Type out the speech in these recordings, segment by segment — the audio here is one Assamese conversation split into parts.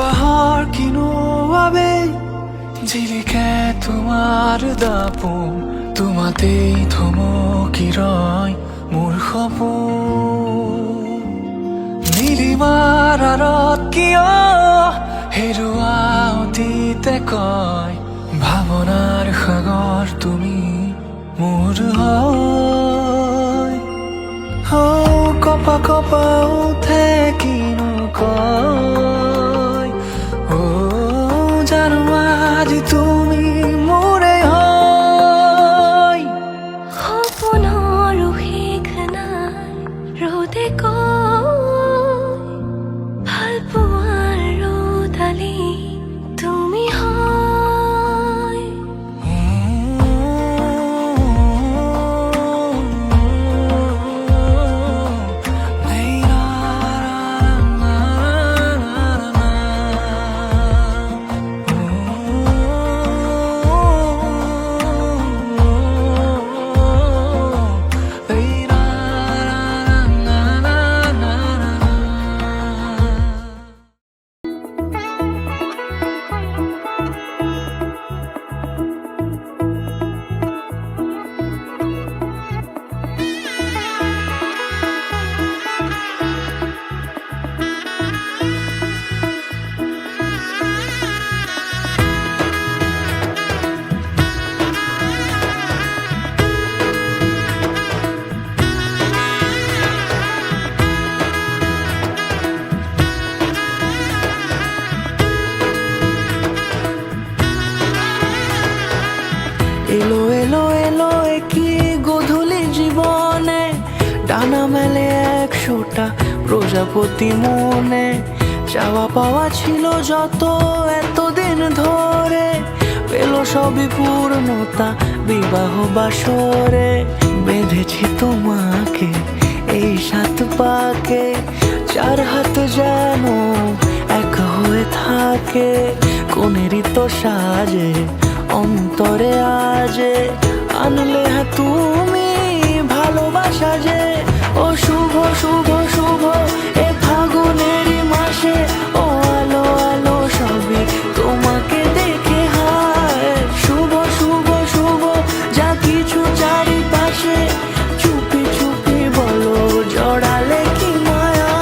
পাহৰ কিনো বাবে জিলিকে তোমাৰ দাপোন তোমাতেই থমকি ৰয় মোৰ সপোন নীলিমাৰ আঁৰত কিয় হেৰুৱা অতীতে কয় ভাৱনাৰ সাগৰ তুমি মোৰ হয় কপা কপা উঠে কিনো কয় জানো আজি তুমি মোৰে হয় সপোনৰ শেষ নাই ৰ'দে কয় ভাল পোৱাৰ ৰ'দালি তুমি হয় এলো এলো এলো কি গধূলি জীবনে ডানা মেলে 100টা প্রজাপতি মনে চাওয়া পাওয়া ছিল যত এতদিন ধরে পেল সবই পূর্ণতা বিবাহ বাসরে বেঁধেছি তোমাকে এই 7 পাকে 4 হাত যেন এক হয়ে থাকে কোনেরই তো সাজে অন্তরে আজে আনলে তুমি ভালোবাসা যে ও শুভ শুভ শুভ এ ফাগুনেরই মাসে ও আলো আলো সবই তোমাকে দেখে হায় শুভ শুভ শুভ যা কিছু চারিপাশে চুপি চুপি বলো জড়ালে কি মায়া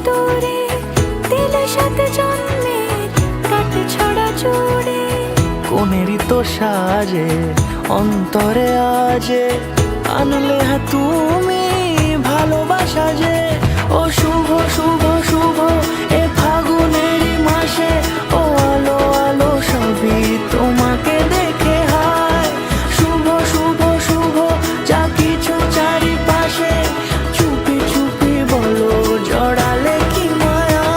দূরে দিলের সাথে জন্মে কাটে ছড়া জুড়ে কোনেরই তো সাজে অন্তরে আজে আনলে তুমি ভালোবাসা যে ও শুভ শুভ শুভ এ ফাগুনেরই মাসে ও আলো আলো সবই তোমাকে দেখে হায় শুভ শুভ শুভ যা কিছু চারিপাশে চুপি চুপি বলো জড়ালে কি মায়া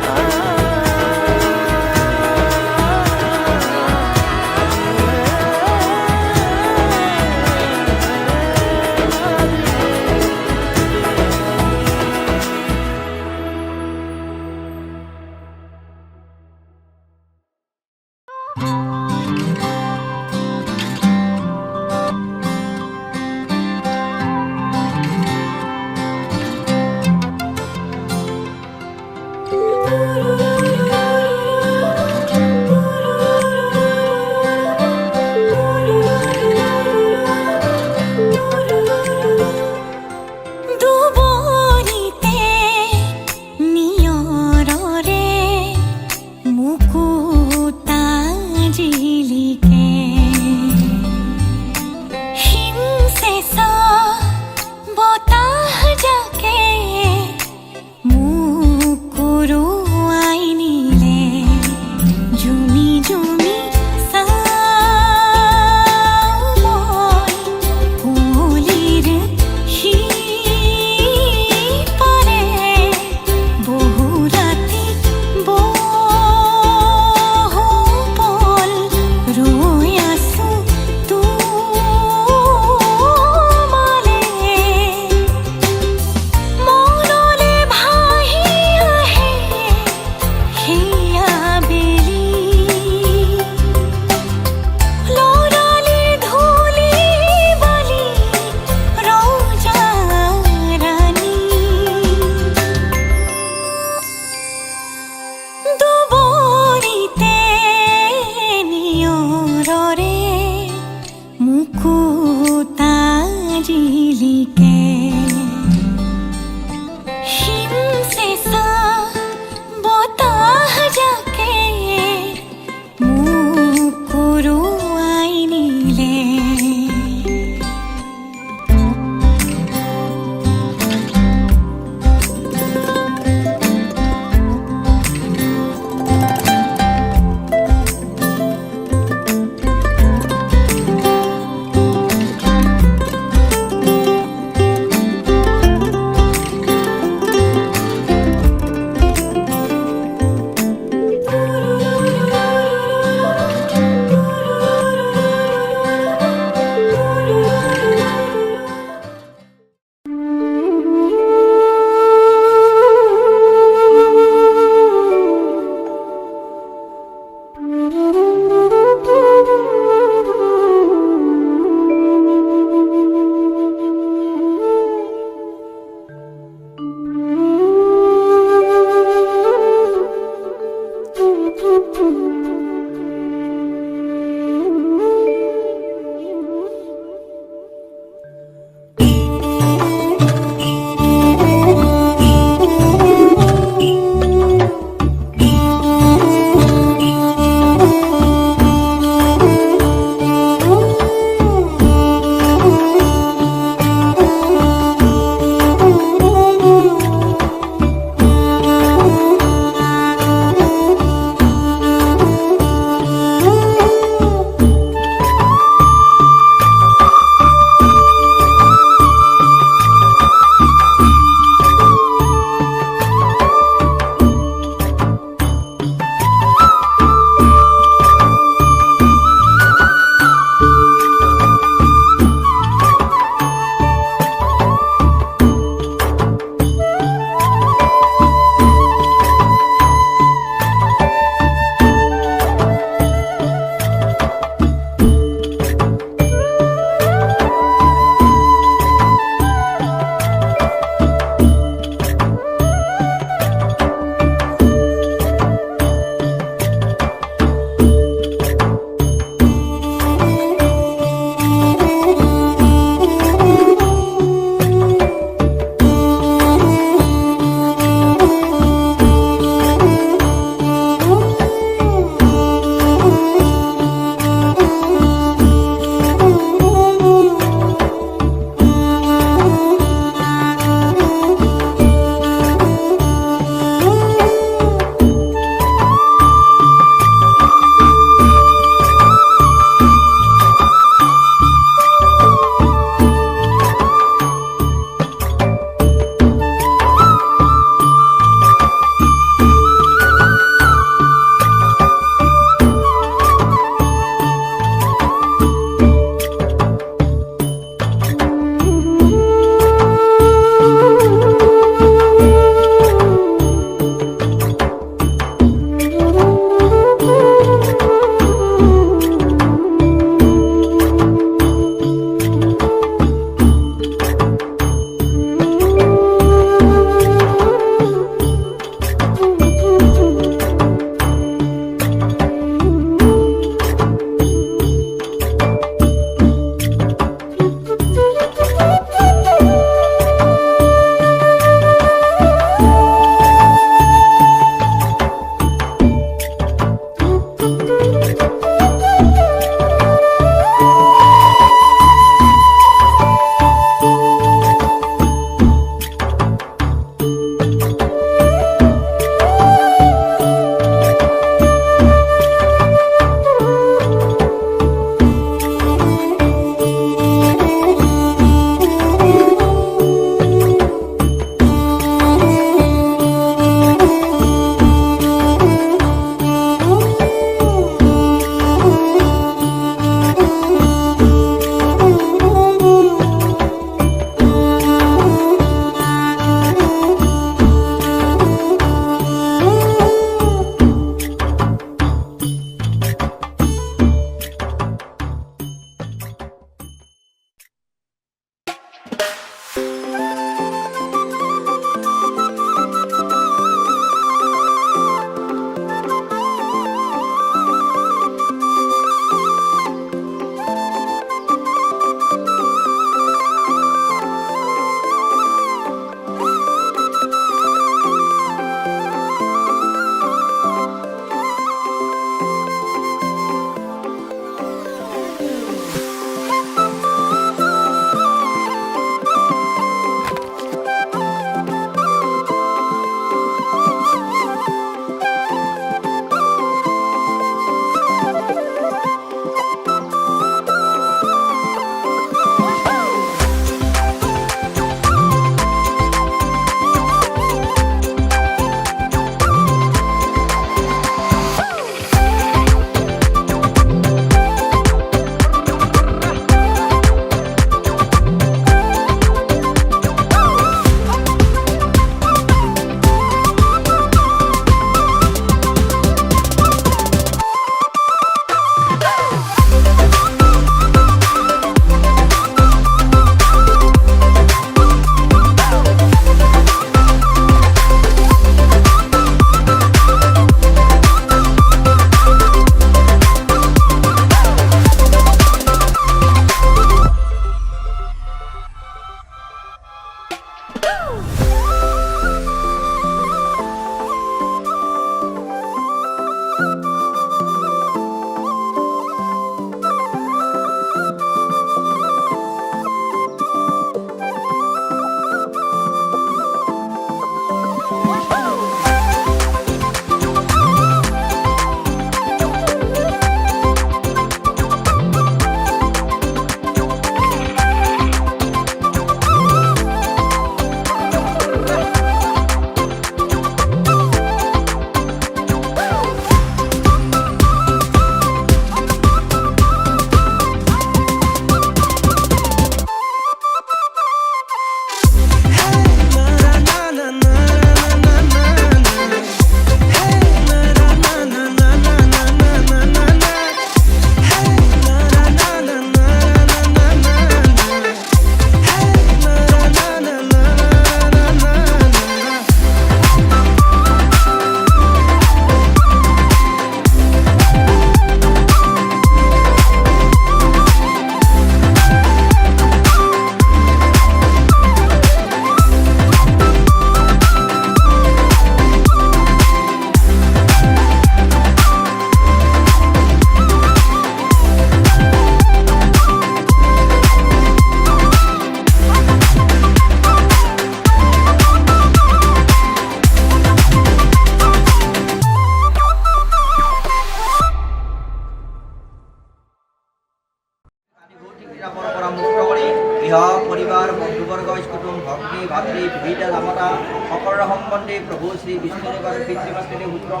পরম্পরা মুক্ত কৰি গৃহ পৰিবাৰ বন্ধুবৰ্গ স্কুটুম ভগ্নী ভাতৃ ভিটা জামতা সকলোৰে সম্বন্ধে প্ৰভু শ্ৰী বিষ্ণুদেৱৰ পিতৃমাতৃৰ পুত্ৰং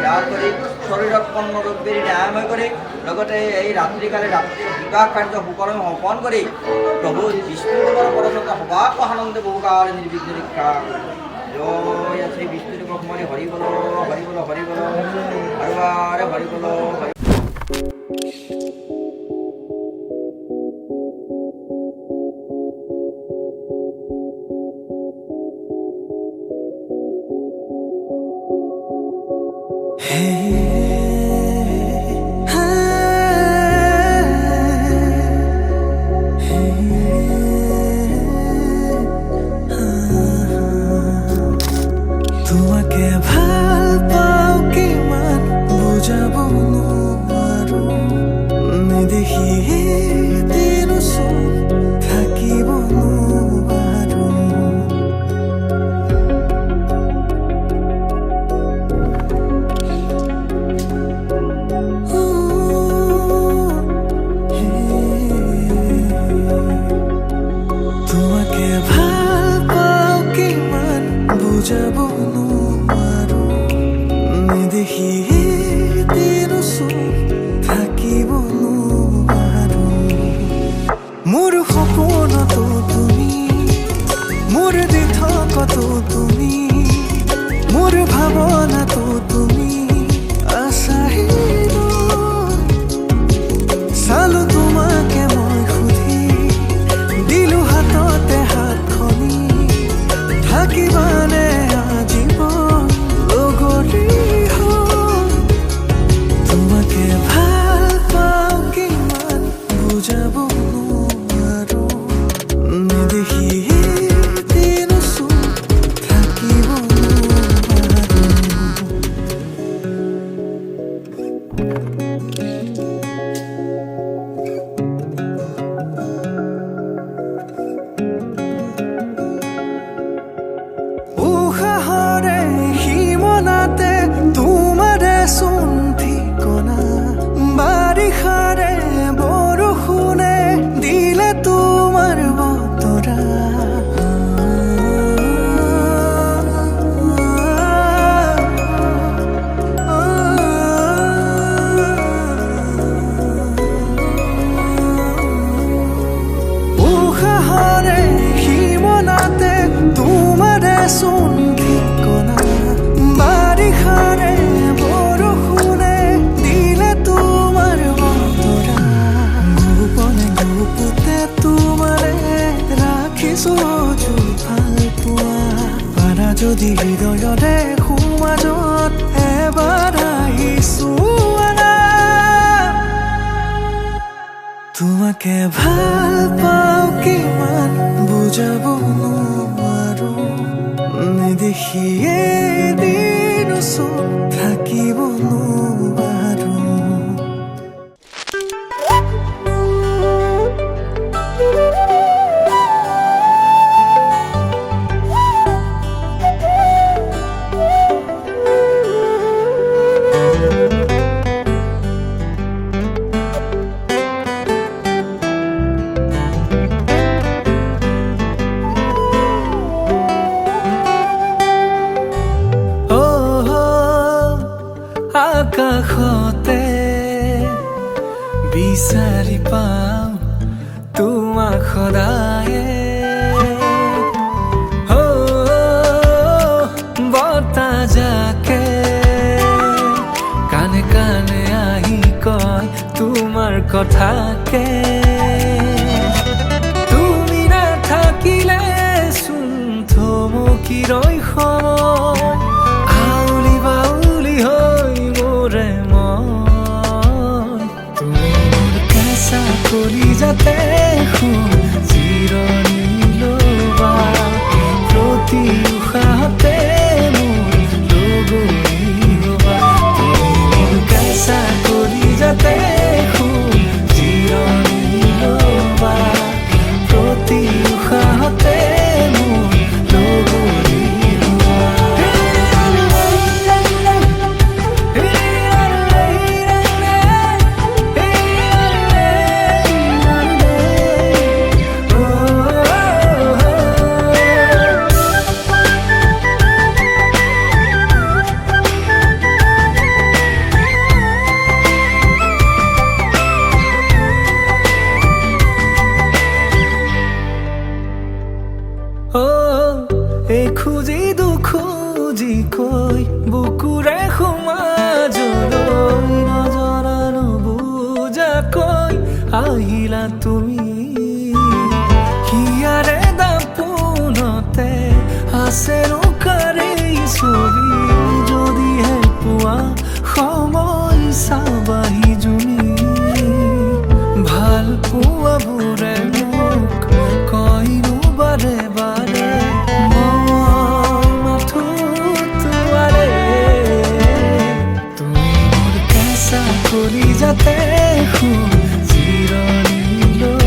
ধ্যান কৰি শৰীৰত পন্ন ৰূপেৰে ন্যায়ময় কৰি লগতে এই ৰাত্ৰিকালে ৰাত্ৰিৰ বিবাহ কাৰ্য সুকলমে সম্পন্ন কৰি প্ৰভু বিষ্ণুদেৱৰ পৰমত সবাক আনন্দে বহুকাল নিৰ্বিঘ্ন ৰক্ষা জয় শ্ৰী বিষ্ণুদেৱ কুমাৰী হৰি বল হৰি বল হৰি বল আৰু বাৰে হৰি বল হৰি তোমাকে ভাল পাও কিমান বুজাব নোৱাৰো নেদেখি দিনচোন থাকিব নোৱাৰো তোমাকে ভাল পাও কিমান বুজাব নোৱাৰো নেদেখি দিনচোন থাকিব নোৱাৰো মোৰ সপোনতো তুমি মোৰ দিঠকতো তুমি মোৰ ভাৱনাতো তুমি আছাহি চালো তোমাকে মই সুধি দিলো হাততে হাতখনি থাকিবানে আজীৱন লগৰী হৈ তোমাকে ভাল পাও কিমান বুজাব নোৱাৰো নেদেখি দিনচোন থাকিব নোৱাৰো উশাহৰে সীমনাতে তোমাৰে চোন ঠিকনা বাৰিষাৰে বৰষুণে দিলে তোমাৰ বতৰা উশাহৰে সীমনাতে তোমাৰে চোন ঠিকনা বাৰিষাৰে বৰষুণে দিলে তোমাৰ বতৰা গোপনে গোপতে তোমাৰে ৰাখিছো ভাল পোৱা পাৰা যদি হৃদয়তে সমাজত এবাৰ আহিছো তোমাকে ভাল পাও কিমান বুজাব নোৱাৰো দেখিয়ে দিন থাকিব নোৱাৰো। আকাশতে বিচাৰি পাওঁ তোমাক সদায়ে, বতাহ জাকে কানে কানে আহি কয় তোমাৰ কথাকে। তুমি নাথাকিলে চোন থমকি ৰয় সময়, আউলি বাউলি হৈ মোৰে মন। তুমি মোৰ কেঁচা কলিজাতে জিৰণি ল'বা, প্ৰতি উশাহতে মোৰ লগৰী হ'বা। তুমি মোৰ কেঁচা কলিজাতে জিৰণি ল'বা, প্ৰতি উশাহতে মোৰ লগৰী হ'বা। এই খুজি দুখুজি কৈ বুকুৰে সমাজলৈ নজৰা নুবুজাকৈ আহিলা তুমি। হিয়াৰে দাপোনতে আছে লুকাৰে ছবি, যদিহে পোৱা সময় চাবাহি জুমি। ভাল পোৱাবোৰে মোক কয়নো বাৰে বাৰে মই মাথো তোমাৰে। তুমি মোৰ কেঁচা কলিজাতে জিৰণি লৈ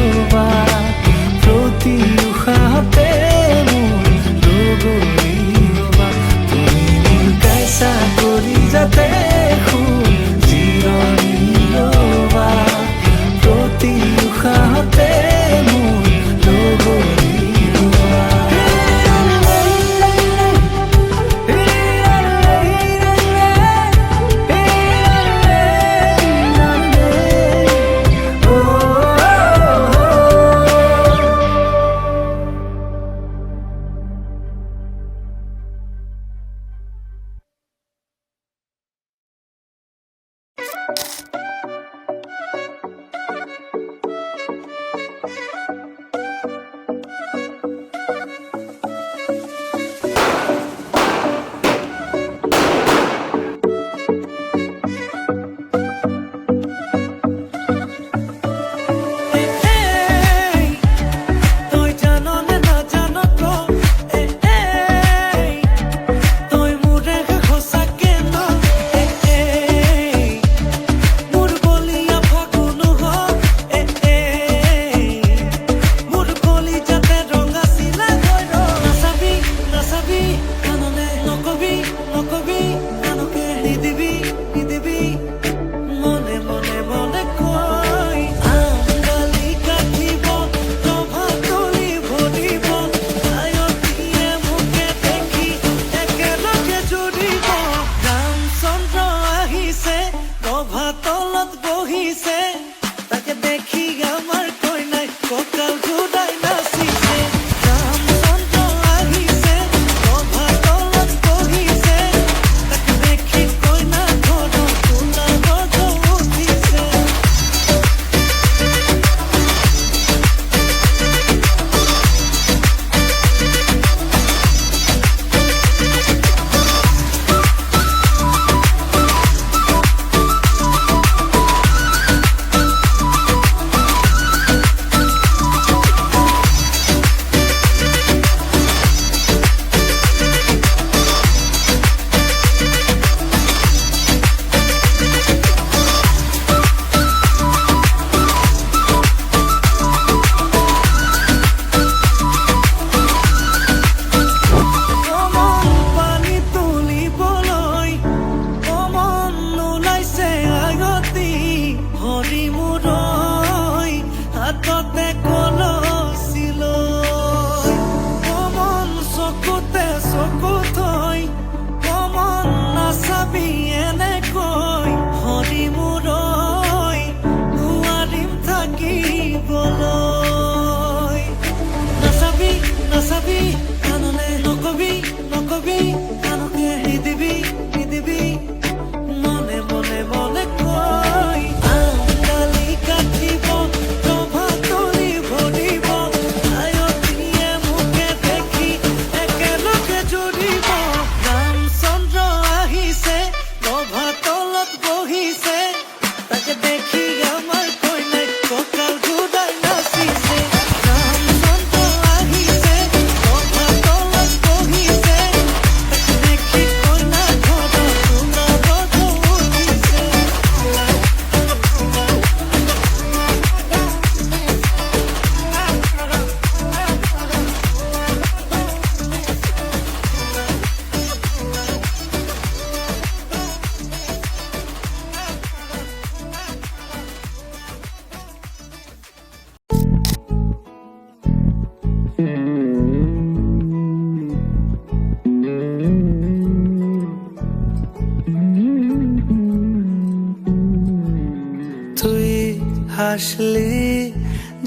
হাসলি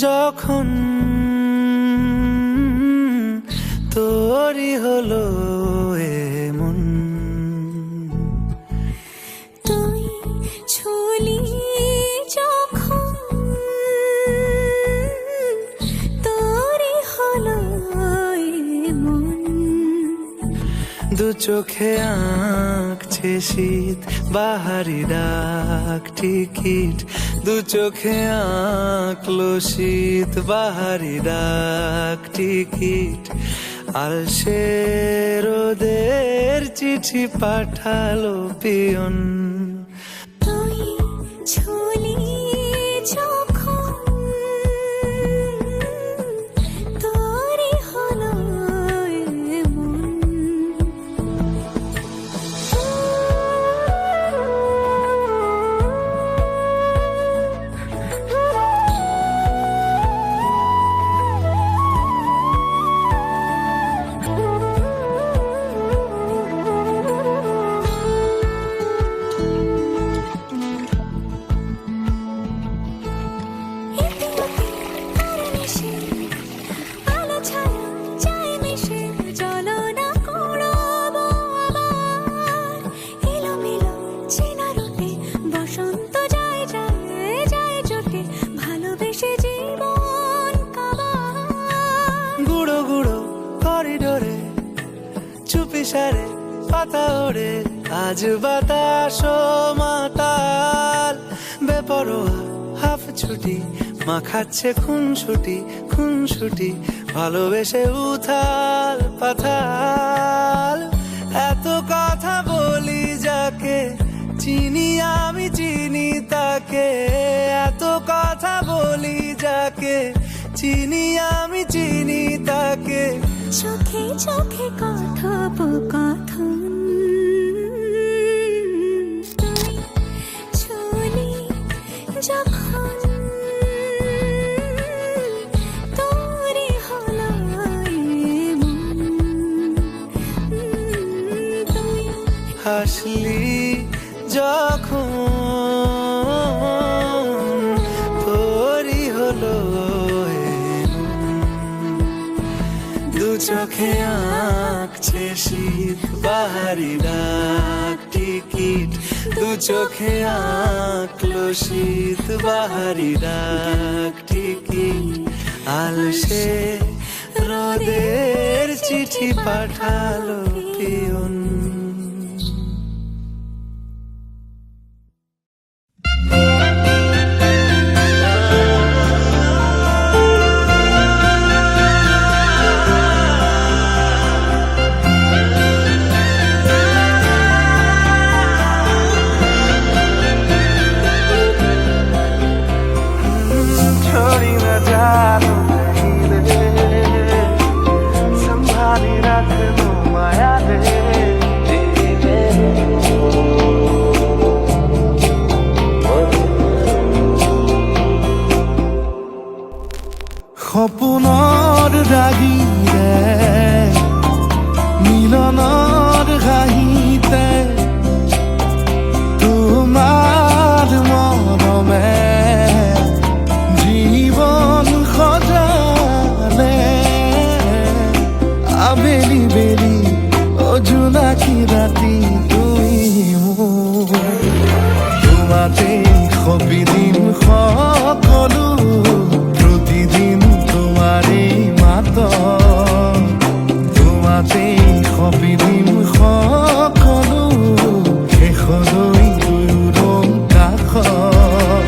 যখন তোরই হলো এমন, তুই ছুলি যখন তোরই হলো এমন। দু চোখে আঁকছে শীত বাহারি ডাক টিকিট, দু চোখে আঁকলো শীত বাহারি ডাক টিকিট, আর সে রোদের চিঠি পাঠালো পিয়ন। তুই ছুলি যখন তোরই হলো এমন। গুঁড়ো গুঁড়ো করিডোরে চুপি সারে পাতা ওড়ে, আজ বাতাস মাতাল বেপরোয়া হাফ ছুটি, মাখাচ্ছে খুনসুটি খুনসুটি, ভালোবেসে উথাল পাথাল। এত কথা বলি যাকে চিনি আমি চিনি তাকে, এত কথা বলি যাকে চিনি আমি চিনি তাকে। চোখে চোখে কথোপকথন, তুই ছুলি যখন তোরই হলো এমন। তুই হাসলি যখন তোরই হলো এমন, দু চোখে আঁকছে শীত বাহারি ডাক টিকিট, দু চোখে আঁকলো শীত বাহারি ডাক টিকিট, আলসে রোদের চিঠি পাঠালো পিয়ন। छोड़ी न जानो कहीं दे, संभाली रख लो माया दे। সপোনৰ ৰাগিৰে মিলনৰ হাঁহিতে তোমাৰ মৰমে জীবন সজালে, আবেলি বেলি অজোনাকি ৰাতি তুমি মোৰ, তোমাতেই সবিদিন সকলো, প্ৰতিদিন তোমাৰেই মাত, তোমাতেই সবিদিন সকলো, শেষলৈ দুয়োৰং কাষত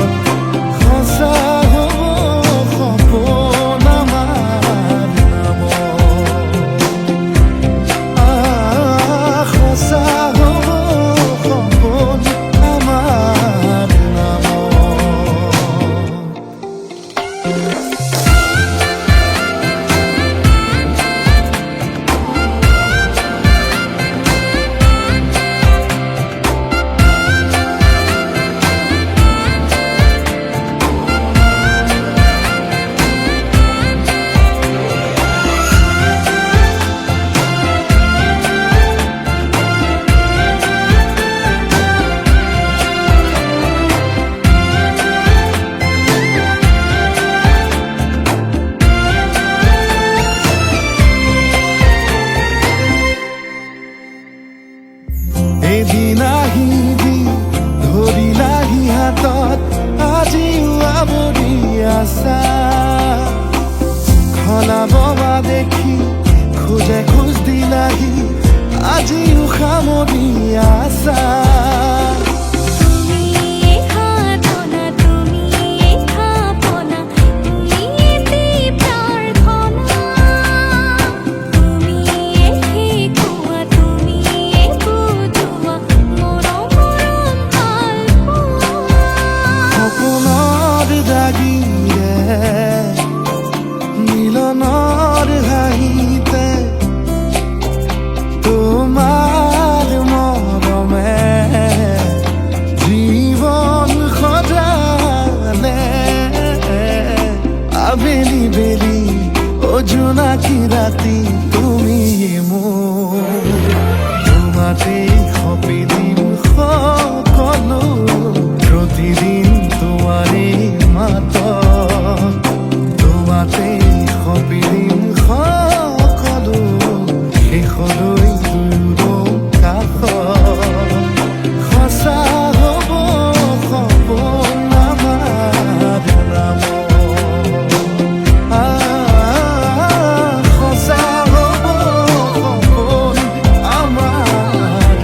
সঁচা হ'ব সপোন আমাৰ নামত, সঁচা হ'ব সপোন আমাৰ নামত। খোজে খোজ দিলাহি আজিও সামৰি আছা তুমি সাধনা তুমি স্থাপনা তুমি প্ৰাৰ্থনা তুমি শিকোৱা তুমি বুজোৱা মৰম ভাল পোৱা সপোনৰ দাগিৰে মিলনৰ হাঁহিতে তোমাৰ মৰমে জীৱন সজালে আবেলি বেলি অজোনাকি ৰাতি তুমি মোৰ তোমাতেই সপিদিম সকলো প্ৰতিদিন তোমাৰে মাত তোমাতেই সপিদিম সকলো শেষলৈ দুয়ো কাষ সঁচা হ'ব সপোন আমাৰ নামত সঁচা হ'ব সপোন আমাৰ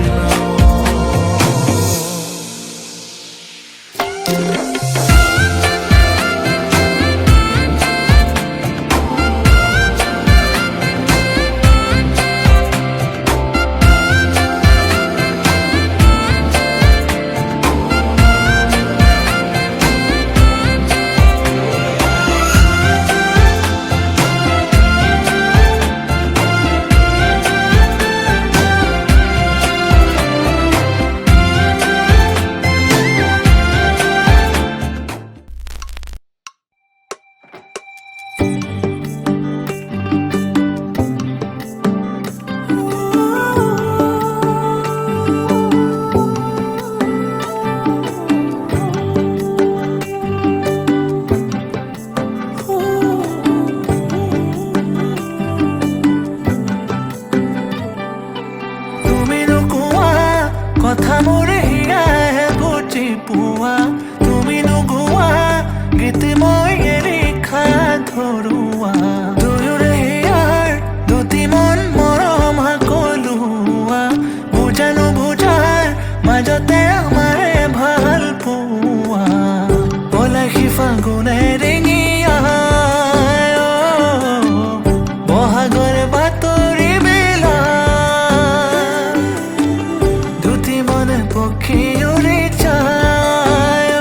তুমি নোকোৱা কথা মোৰ হিয়াহে বুজি পোৱা তুমি নোগোৱা গীত মই লিখা ধৰুৱা দুয়োৰে হিয়াৰ দুটি মন মৰম সকলোৱা বুজা নুবুজাৰ মাজতে আমাৰে ভাল পোৱা পলাশী ফাগুনে ৰিঙিয়া বহাগৰ বাতৰি বেলা দুটি মনে পক্ষী উৰি যায়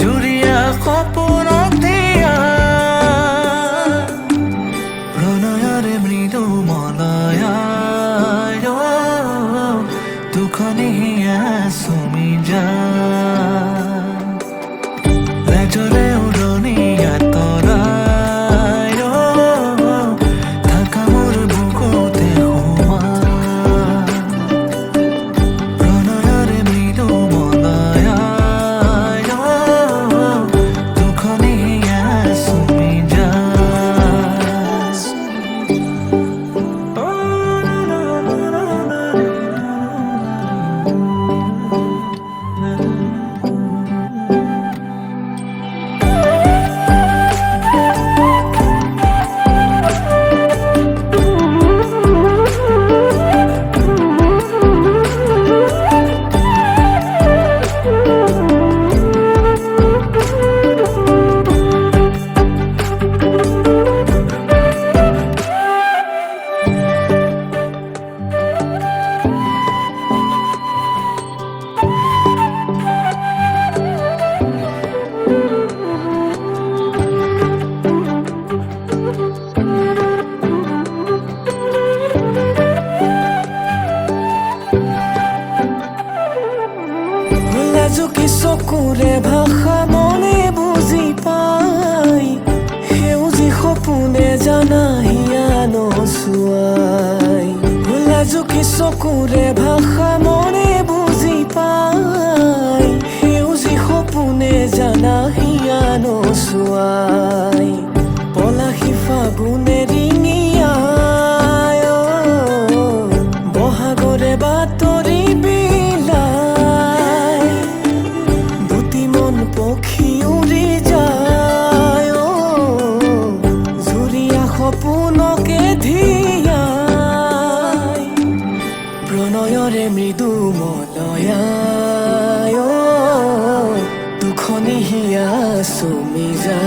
জুৰিয়া সপোনক দিয়া প্ৰণয়ৰে মৃদু মলয়ায় দুখনি হিয়া চুমি যায় লেজৰে উৰণি আঁতৰাই থাকা মোৰ বুকুতে সোমা প্ৰণয়ৰে মৃদু মলয়ায় দুখনি হিয়া চুমি লাজুকী চকুৰে ভাষা মনে বুজি পাই সেউজী সপোনে জানা হিয়া নচুৱাই লাজুকী চকুৰে ভাষা মনে বুজি পাই সেউজী সপোনে জানা হিয়া নচুৱাই পলাশী ফাগুনে ৰিঙিয়াই বহাগৰে বাতৰি বিলাই দুটি মন পক্ষী উৰি যায় জুৰিয়া সপোনকে ধি হিয়ায় দুখনি হিয়া চুমি যা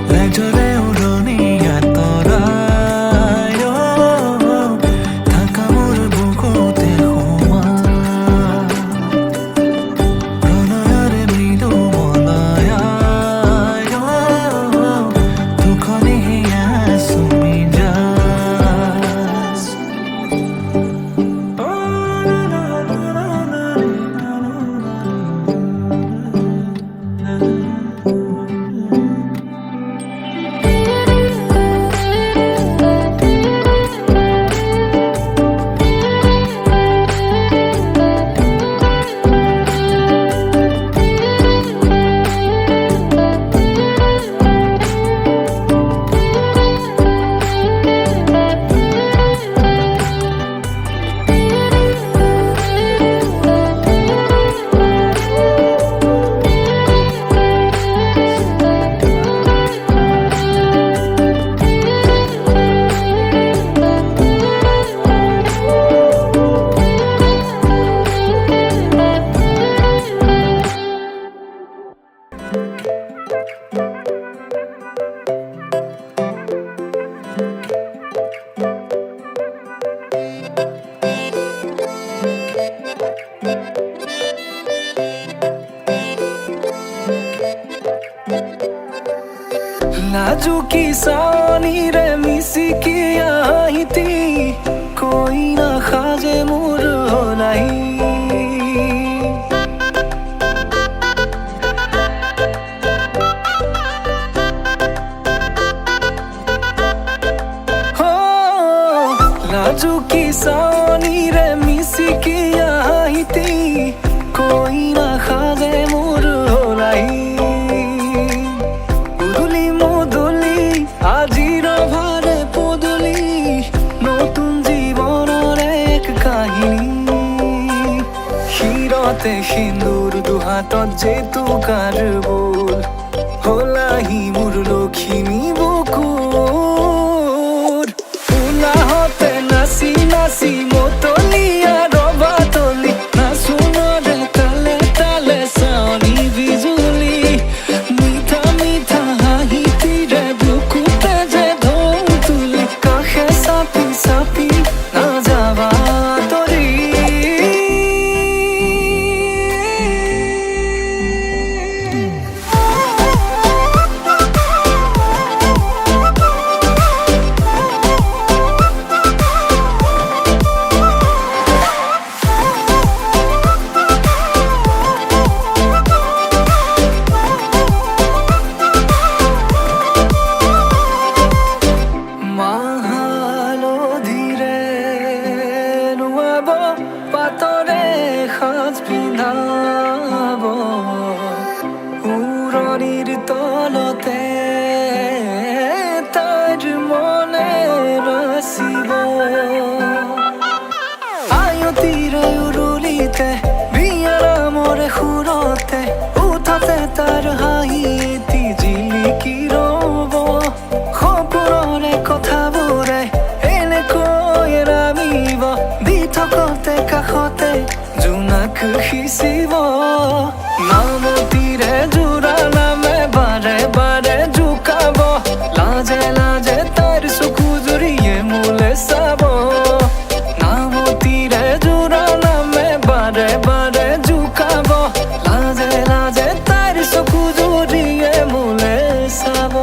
লাজৰে উৰণি আঁতৰাই থাকা মোৰ বুকুতে সোমা প্ৰণয়ৰে মৃদু মলয়াই দুখনি হিয়া চুমি যা লাজুকি চাৱনিৰে মিচিকি আহিতি কৈ নাখাজে মোৰ হলাই লাজুকি চাৱনিৰে মিচিকি আহিতি কৈ নাখাজে মোৰ হলাই আজিৰ ভাৰে পদূলি নতুন জীৱনৰ এক কাহিনী শিৰতে সিন্দুৰ দুহাতত জেতুকাৰ বোল হলাহি মোৰ লখিমী বুকুৰ উলাহতে নাচি নাচি মতলীয়া ৰবা তলি নাচোনৰে তালে তালে চাৱনি বিজুলি মিঠা মিঠা হাঁহিতিৰে বুকুতে যে ঢৌ তুলি কাষে চাপি চাপি নাযাবা তৰি পাতৰে সাজ পিন্ধাব উৰণিৰ তলতে তাইৰ মনে ৰচিব আয়তিৰে উৰুলিতে বিয়াৰামৰে সুৰতে উঠতে তাৰ হাঁহি এটি জিলিকি ৰব সপোনৰে কথাবোৰে এনেকৈ নামিব দি থকতে কাষতে জোনাক সিঁচিব নামতিৰে জোৰা নামে বাৰে বাৰে জোকাব লাজে লাজে তাইৰ চকু জুৰিয়ে মোলে চাব নামতিৰে জোৰা নামে বাৰে বাৰে জোকাব লাজে লাজে তাইৰ চকু জুৰিয়ে মোলে চাব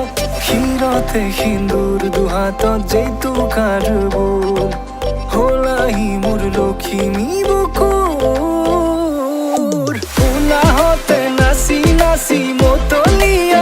শিৰতে সিন্দুৰ দুহাতত জেতুকাৰ বোল হলাহি মোৰ লখিমী বুকুৰ উলাহতে নাচি নাচি মতলীয়া